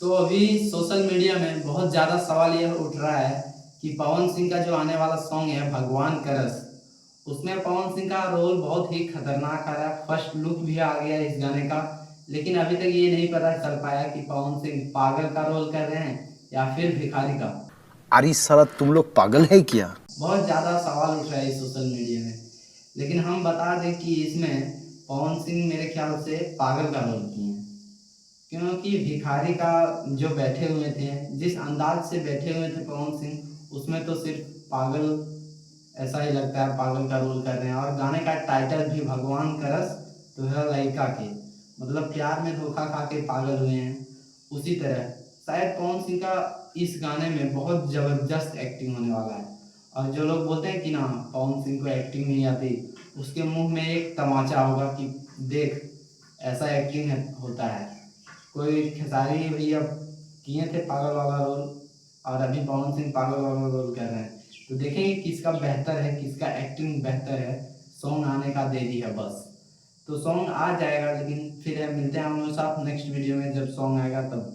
तो अभी social media में बहुत ज़्यादा सवाल यह उठ रहा है कि पवन सिंह का जो आने वाला सॉन्ग है भगवान करस, उसमें पवन सिंह का रोल बहुत ही खतरनाक आ रहा है। फर्स्ट लुक भी आ गया इस गाने का, लेकिन अभी तक ये नहीं पता चल पाया कि पवन सिंह पागल का रोल कर रहे हैं या फिर भिखारी का। अरे साला तुम लोग पागल है क्या। बहुत ज़्यादा सवाल उठ रहा है इस सोशल मीडिया में, लेकिन हम बता दें कि इसमें पवन सिंह मेरे ख्याल से पागल का रोल किए हैं, क्योंकि भिखारी का जो बैठे हुए थे, जिस अंदाज से बैठे हुए थे पवन सिंह, उसमें तो सिर्फ पागल ऐसा ही लगता है, पागल का रोल कर रहे हैं। और गाने का टाइटल भी भगवान करस तो है लड़का के, मतलब प्यार में धोखा खा के पागल हुए हैं। उसी तरह शायद पवन सिंह का इस गाने में बहुत ज़बरदस्त एक्टिंग होने वाला है। और जो लोग बोलते हैं कि ना पवन सिंह को एक्टिंग नहीं आती, उसके मुंह में एक तमाचा होगा कि देख ऐसा एक्टिंग होता है। कोई खेसारी भैया किए थे पागल वाला रोल, और अभी पवन सिंह पागल वाला रोल कर रहे हैं। तो देखेंगे किसका बेहतर है, किसका एक्टिंग बेहतर है। सॉन्ग आने का देरी है बस, तो सॉन्ग आ जाएगा। लेकिन फिर मिलते हैं हम लोग साथ नेक्स्ट वीडियो में, जब सॉन्ग आएगा तब।